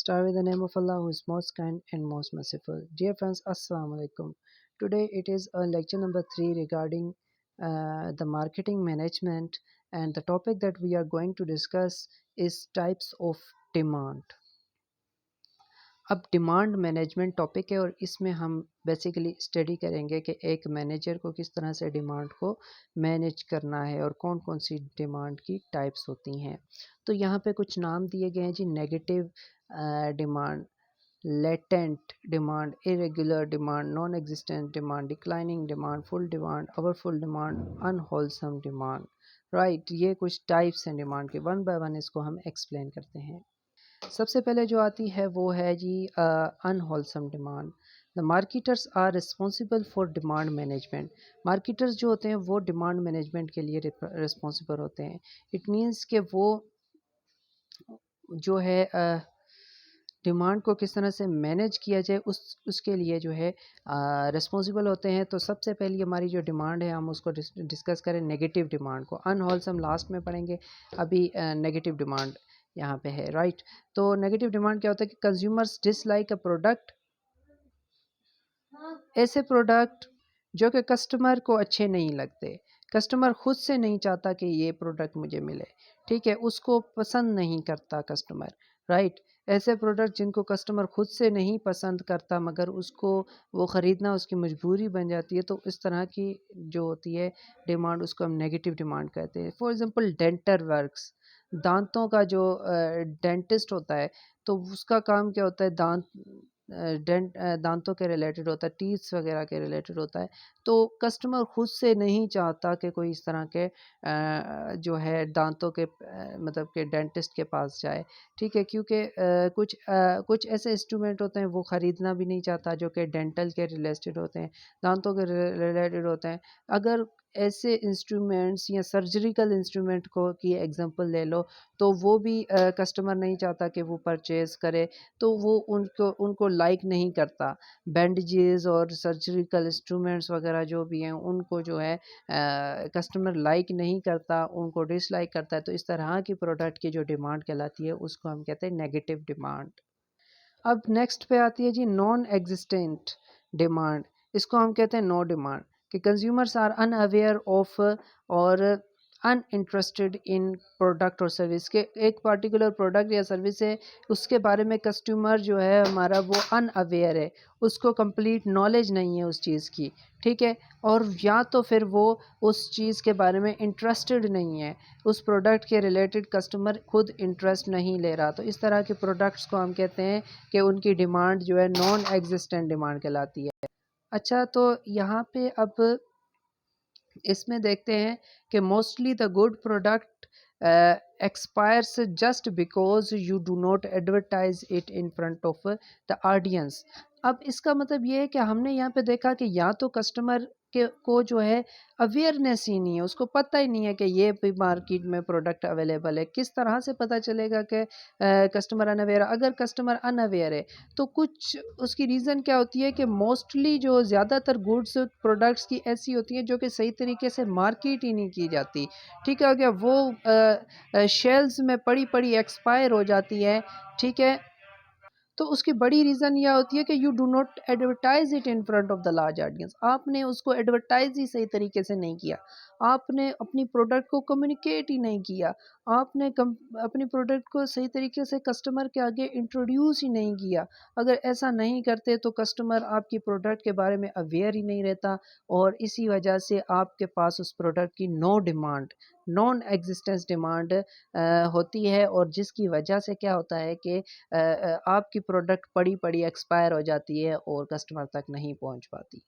start with the name of Allah who is most kind and most merciful. Dear friends, Assalamu alaikum. Today it is lecture number 3 regarding the marketing management, and the topic that we are going to discuss is types of demand. अब demand management topic है और इसमें हम basically study करेंगे कि एक manager को किस तरह से डिमांड को मैनेज करना है और कौन कौन सी डिमांड की टाइप्स होती हैं। तो यहाँ पे कुछ नाम दिए गए हैं जी। Negative demand, latent demand, irregular demand, non existent demand, declining demand, full demand, powerful demand, unwholesome demand. Right, ये कुछ टाइप्स हैं डिमांड के। वन बाय वन इसको हम एक्सप्लेन करते हैं। सबसे पहले जो आती है वो है जी unwholesome demand. The marketers are responsible for demand management. Marketers जो होते हैं वो डिमांड मैनेजमेंट के लिए रिस्पॉन्सिबल होते हैं। इट मीन्स कि वो जो है डिमांड को किस तरह से मैनेज किया जाए उसके लिए जो है रिस्पॉन्सिबल होते हैं। तो सबसे पहले हमारी जो डिमांड है हम उसको डिस्कस करें नेगेटिव डिमांड को। अनहोलसम लास्ट में पढ़ेंगे, अभी नेगेटिव डिमांड यहाँ पे है। राइट, तो नेगेटिव डिमांड क्या होता है कि कंज्यूमर्स डिसलाइक अ प्रोडक्ट, ऐसे प्रोडक्ट जो कि कस्टमर को अच्छे नहीं लगते, कस्टमर खुद से नहीं चाहता कि ये प्रोडक्ट मुझे मिले, ठीक है, उसको पसंद नहीं करता कस्टमर। राइट, ऐसे प्रोडक्ट जिनको कस्टमर खुद से नहीं पसंद करता मगर उसको वो ख़रीदना उसकी मजबूरी बन जाती है, तो इस तरह की जो होती है डिमांड उसको हम नेगेटिव डिमांड कहते हैं। फॉर एग्ज़ाम्पल डेंटल वर्क्स, दांतों का जो डेंटिस्ट होता है तो उसका काम क्या होता है, दांतों के रिलेटेड होता है, टीथ्स वगैरह के रिलेटेड होता है। तो कस्टमर खुद से नहीं चाहता कि कोई इस तरह के जो है दांतों के मतलब के डेंटिस्ट के पास जाए, ठीक है, क्योंकि कुछ ऐसे इंस्ट्रूमेंट होते हैं वो ख़रीदना भी नहीं चाहता जो कि डेंटल के रिलेटेड होते हैं, दांतों के रिलेटेड होते हैं। अगर ऐसे इंस्ट्रूमेंट्स या सर्जिकल इंस्ट्रूमेंट को की एग्जांपल ले लो तो वो भी कस्टमर नहीं चाहता कि वो परचेज़ करे, तो वो उनको लाइक नहीं करता। बैंडेजेस और सर्जिकल इंस्ट्रूमेंट्स वगैरह जो भी हैं उनको जो है कस्टमर लाइक नहीं करता, उनको डिसलाइक करता है। तो इस तरह की प्रोडक्ट की जो डिमांड कहलाती है उसको हम कहते हैं नेगेटिव डिमांड। अब नेक्स्ट पे आती है जी नॉन एग्जिस्टेंट डिमांड। इसको हम कहते हैं नो डिमांड, कि कंज्यूमर्स आर अनअवेयर ऑफ और अनइंटरेस्टेड इन प्रोडक्ट और सर्विस के। एक पार्टिकुलर प्रोडक्ट या सर्विस है उसके बारे में कस्टमर जो है हमारा वो अनअवेयर है, उसको कंप्लीट नॉलेज नहीं है उस चीज़ की, ठीक है, और या तो फिर वो उस चीज़ के बारे में इंटरेस्टेड नहीं है, उस प्रोडक्ट के रिलेटेड कस्टमर खुद इंटरेस्ट नहीं ले रहा। तो इस तरह के प्रोडक्ट्स को हम कहते हैं कि उनकी डिमांड जो है नॉन एग्जिस्टेंट डिमांड कहलाती है। अच्छा, तो यहाँ पे अब इसमें देखते हैं कि mostly the good product expires just because you do not advertise it in front of the audience. अब इसका मतलब ये है कि हमने यहाँ पे देखा कि या तो कस्टमर के को जो है अवेयरनेस ही नहीं है, उसको पता ही नहीं है कि ये भी मार्केट में प्रोडक्ट अवेलेबल है। किस तरह से पता चलेगा कि कस्टमर अनअवेयर? अगर कस्टमर अनअवेयर है तो कुछ उसकी रीज़न क्या होती है कि मोस्टली जो ज़्यादातर गुड्स प्रोडक्ट्स की ऐसी होती हैं जो कि सही तरीके से मार्केट ही नहीं की जाती, ठीक है, क्या वो शेल्स में पड़ी पड़ी एक्सपायर हो जाती है, ठीक है। तो उसकी बड़ी रीज़न यह होती है कि you do not advertise it in front of the large audience. आपने उसको एडवर्टाइज ही सही तरीके से नहीं किया, आपने अपनी प्रोडक्ट को कम्युनिकेट ही नहीं किया, आपने अपनी प्रोडक्ट को सही तरीके से कस्टमर के आगे इंट्रोड्यूस ही नहीं किया। अगर ऐसा नहीं करते तो कस्टमर आपकी प्रोडक्ट के बारे में अवेयर ही नहीं रहता और इसी वजह से आपके पास उस प्रोडक्ट की no demand, non existence demand होती है, और जिसकी वजह से क्या होता है कि आपकी प्रोडक्ट पड़ी पड़ी एक्सपायर हो जाती है और कस्टमर तक नहीं पहुंच पाती।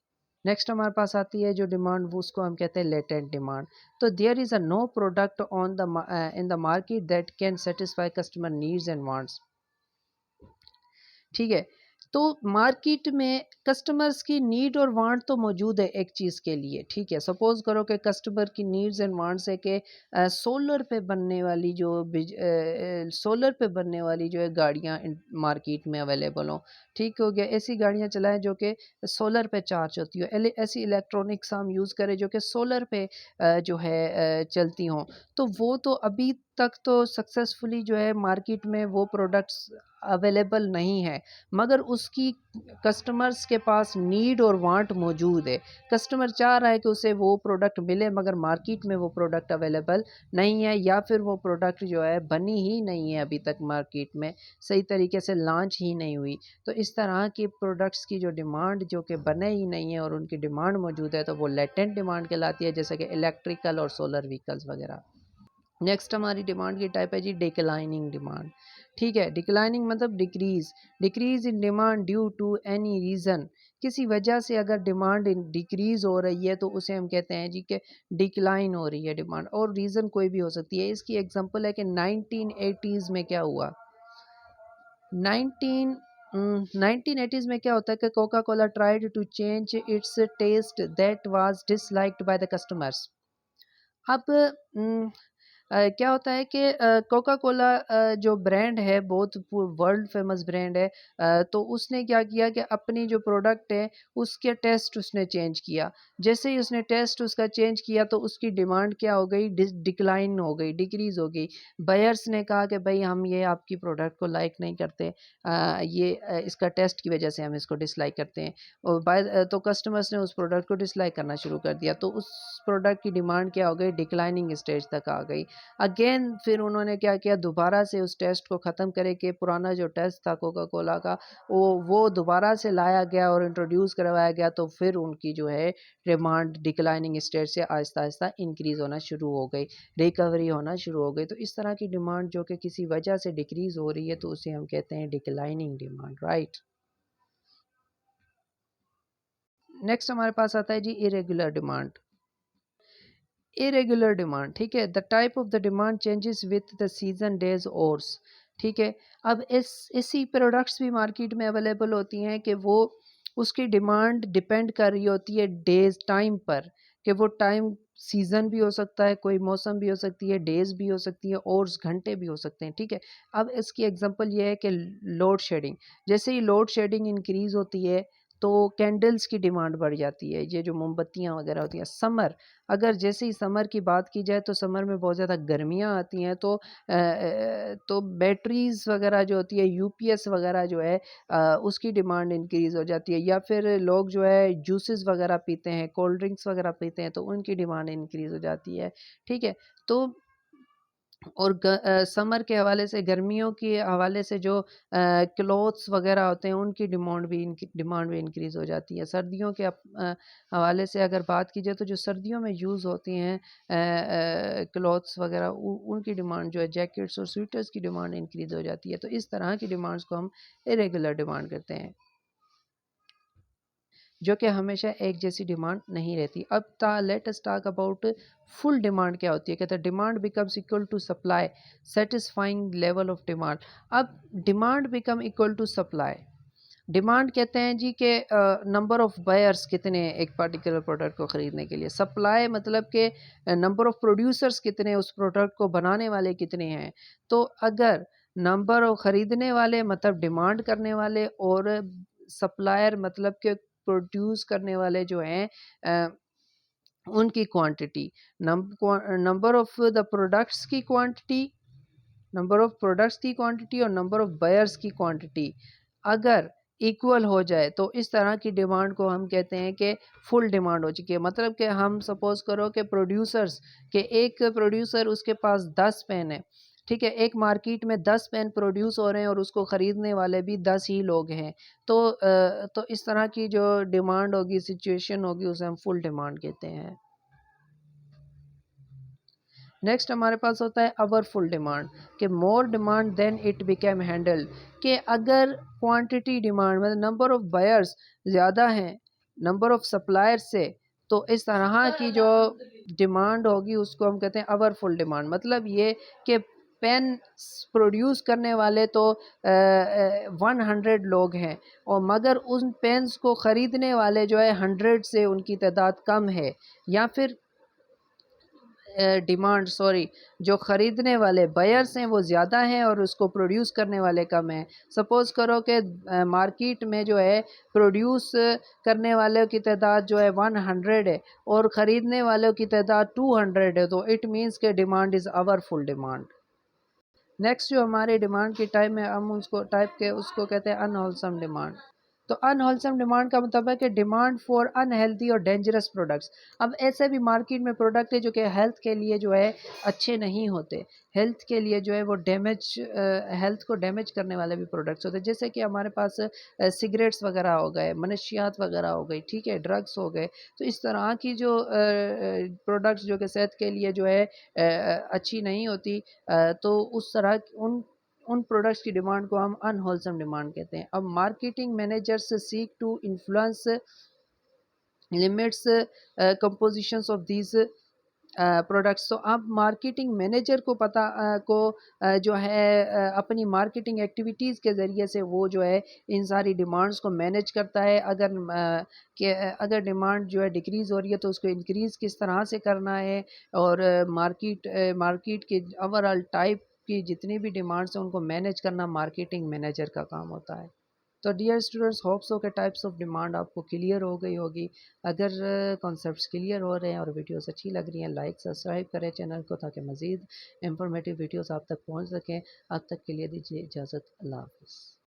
नेक्स्ट हमारे पास आती है जो डिमांड, वो उसको हम कहते हैं लेटेंट डिमांड। तो there is a no product on the in the market that can satisfy customer needs and wants, ठीक है। तो मार्केट में कस्टमर्स की नीड और वांट तो मौजूद है एक चीज़ के लिए, ठीक है। सपोज़ करो कि कस्टमर की नीड्स एंड वांट्स है कि सोलर पे बनने वाली जो सोलर पे बनने वाली जो है गाड़ियाँ मार्केट में अवेलेबल हों, ठीक हो गया। ऐसी गाड़ियाँ चलाएं जो कि सोलर पे चार्ज होती हो, ऐसी इलेक्ट्रॉनिक्स हम यूज़ करें जो कि सोलर पे जो है चलती हों। तो वो तो अभी तक तो सक्सेसफुली जो है मार्केट में वो प्रोडक्ट्स अवेलेबल नहीं है, मगर उसकी कस्टमर्स के पास नीड और वांट मौजूद है। कस्टमर चाह रहा है कि उसे वो प्रोडक्ट मिले, मगर मार्केट में वो प्रोडक्ट अवेलेबल नहीं है, या फिर वो प्रोडक्ट जो है बनी ही नहीं है, अभी तक मार्केट में सही तरीके से लॉन्च ही नहीं हुई। तो इस तरह के प्रोडक्ट्स की जो डिमांड जो कि बने ही नहीं है और उनकी डिमांड मौजूद है, तो वो लेटेंट डिमांड कहलाती है, जैसे कि इलेक्ट्रिकल और सोलर व्हीकल्स वगैरह। नेक्स्ट हमारी डिमांड की टाइप है जी डिक्लाइनिंग डिमांड। ठीक है, डिक्लाइनिंग मतलब decrease in demand due to any reason. किसी वजह से अगर डिमांड डिक्रीज हो रही है तो उसे हम कहते हैं जी कि डिक्लाइन हो रही है डिमांड, और रीज़न कोई भी हो सकती है। इसकी एग्जांपल है कि 1980s में क्या हुआ। 19 1980s में क्या होता है कि Coca Cola tried to change its taste that was disliked by the customers. अब क्या होता है कि कोका कोला जो ब्रांड है बहुत वर्ल्ड फेमस ब्रांड है, तो उसने क्या किया कि अपनी जो प्रोडक्ट है उसके टेस्ट उसने चेंज किया। जैसे ही उसने टेस्ट उसका चेंज किया तो उसकी डिमांड क्या हो गई, डिक्लाइन हो गई, डिक्रीज हो गई। बायर्स ने कहा कि भाई हम ये आपकी प्रोडक्ट को लाइक नहीं करते, इसका टेस्ट की वजह से हम इसको डिसलाइक करते हैं। और तो कस्टमर्स ने उस प्रोडक्ट को डिसलाइक करना शुरू कर दिया, तो उस प्रोडक्ट की डिमांड क्या हो गई, डिक्लाइनिंग स्टेज तक आ गई। अगेन फिर उन्होंने क्या किया, दोबारा से उस टेस्ट को ख़त्म करे कि पुराना जो टेस्ट था कोका कोला का वो दोबारा से लाया गया और इंट्रोड्यूस करवाया गया, तो फिर उनकी जो है डिमांड डिक्लाइनिंग स्टेज से आहिस्ता आहिस्ता इंक्रीज़ होना शुरू हो गई, रिकवरी होना शुरू हो गई। तो इस तरह की डिमांड जो कि किसी वजह से डिक्रीज़ हो रही है तो उसे हम कहते हैं डिक्लाइनिंग डिमांड, राइट। नेक्स्ट हमारे पास आता है जी इरेगुलर डिमांड। इरेगुलर डिमांड, ठीक है, the type of the demand changes with the season days ores. ठीक है, अब ऐसी प्रोडक्ट्स भी मार्केट में अवेलेबल होती हैं कि वो उसकी डिमांड डिपेंड कर रही होती है डेज टाइम पर, कि वो टाइम सीज़न भी हो सकता है, कोई मौसम भी हो सकती है, डेज भी हो सकती है, और घंटे भी हो सकते हैं। ठीक है, अब इसकी एग्जांपल ये है कि लोड शेडिंग, जैसे ही लोड शेडिंग इंक्रीज़ होती है तो कैंडल्स की डिमांड बढ़ जाती है, ये जो मोमबत्तियाँ वगैरह होती हैं। समर, अगर जैसे ही समर की बात की जाए तो समर में बहुत ज़्यादा गर्मियाँ आती हैं, तो बैटरीज़ वगैरह जो होती है, यूपीएस वगैरह जो है, उसकी डिमांड इंक्रीज़ हो जाती है। या फिर लोग जो है जूसेस वगैरह पीते हैं, कोल्ड ड्रिंक्स वगैरह पीते हैं, तो उनकी डिमांड इंक्रीज़ हो जाती है। ठीक है, तो और समर के हवाले से, गर्मियों के हवाले से जो क्लॉथ्स वगैरह होते हैं उनकी डिमांड भी इंक्रीज़ हो जाती है। सर्दियों के हवाले से अगर बात की जाए तो जो सर्दियों में यूज़ होती हैं क्लॉथ्स वगैरह, उनकी डिमांड जो है, जैकेट्स और स्वेटर्स की डिमांड इंक्रीज़ हो जाती है। तो इस तरह की डिमांड्स को हम इरेगुलर डिमांड कहते हैं, जो कि हमेशा एक जैसी डिमांड नहीं रहती। अब let us talk about full demand क्या होती है। कहते हैं demand becomes equal to supply satisfying level of demand. अब demand become equal to supply, demand कहते हैं जी कि नंबर ऑफ बायर्स कितने हैं एक पर्टिकुलर प्रोडक्ट को ख़रीदने के लिए। सप्लाई मतलब कि नंबर ऑफ प्रोड्यूसर्स कितने हैं, उस प्रोडक्ट को बनाने वाले कितने हैं। तो अगर नंबर ऑफ ख़रीदने वाले मतलब डिमांड करने वाले, और सप्लायर मतलब कि प्रोड्यूस करने वाले जो हैं, उनकी quantity, number of the products की क्वांटिटी, नंबर ऑफ प्रोडक्ट्स की क्वांटिटी और नंबर ऑफ बायर्स की क्वांटिटी अगर इक्वल हो जाए तो इस तरह की डिमांड को हम कहते हैं कि फुल डिमांड हो चुकी है। मतलब कि हम सपोज करो कि प्रोड्यूसर्स के, एक प्रोड्यूसर उसके पास 10 पेन है, ठीक है, एक मार्केट में 10 पेन प्रोड्यूस हो रहे हैं और उसको ख़रीदने वाले भी 10 ही लोग हैं। तो इस तरह की जो डिमांड होगी, सिचुएशन होगी, उसे हम फुल डिमांड कहते हैं। नेक्स्ट हमारे पास होता है अवर फुल डिमांड, कि more demand then it became handle, कि अगर क्वांटिटी डिमांड मतलब नंबर ऑफ बायर्स ज़्यादा हैं नंबर ऑफ सप्लायर्स से, तो इस तरह की जो डिमांड होगी उसको हम कहते हैं अवर फुल डिमांड। मतलब ये कि पेन प्रोड्यूस करने वाले तो 100 लोग हैं, और मगर उन पेन्स को ख़रीदने वाले जो है 100 से उनकी तादाद कम है, या फिर डिमांड सॉरी जो ख़रीदने वाले बायर्स हैं वो ज़्यादा हैं और उसको प्रोड्यूस करने वाले कम हैं। सपोज़ करो कि मार्केट में जो है प्रोड्यूस करने वालों की तादाद जो है 100 है और ख़रीदने वालों की तादाद 200 है, तो इट मीन्स के demand is over full demand. Next जो हमारे डिमांड की टाइप में हम उसको टाइप के उसको कहते हैं अनहोलसम डिमांड। तो अनहोलसम डिमांड का मतलब है कि डिमांड फॉर अनहेल्दी और डेंजरस प्रोडक्ट्स। अब ऐसे भी मार्केट में प्रोडक्ट है जो कि हेल्थ के लिए जो है अच्छे नहीं होते, हेल्थ के लिए जो है वो डैमेज, हेल्थ को डैमेज करने वाले भी प्रोडक्ट्स होते हैं। जैसे कि हमारे पास सिगरेट्स वगैरह हो गए, मनशियात वगैरह हो गई, ठीक है, ड्रग्स हो गए। तो इस तरह की जो प्रोडक्ट्स जो कि सेहत के लिए जो है अच्छी नहीं होती, तो उस तरह उन उन प्रोडक्ट्स की डिमांड को हम अनहोलसम डिमांड कहते हैं। अब marketing managers seek to influence limits compositions of these products. तो अब मार्केटिंग मैनेजर को जो है अपनी मार्केटिंग एक्टिविटीज़ के ज़रिए से वो जो है इन सारी डिमांड्स को मैनेज करता है। अगर डिमांड जो है डिक्रीज़ हो रही है तो उसको इंक्रीज़ किस तरह से करना है, और मार्केट के ओवरऑल टाइप की जितनी भी डिमांड्स हैं उनको मैनेज करना मार्केटिंग मैनेजर का काम होता है। तो डियर स्टूडेंट्स, होप सो के टाइप्स ऑफ डिमांड आपको क्लियर हो गई होगी। अगर कॉन्सेप्ट्स क्लियर हो रहे हैं और वीडियोस अच्छी लग रही हैं, लाइक सब्सक्राइब करें चैनल को ताकि मज़ीद इंफॉर्मेटिव वीडियोस आप तक पहुंच सकें। अब तक के लिए दीजिए इजाज़त। अल्लाह हाफ़िज़।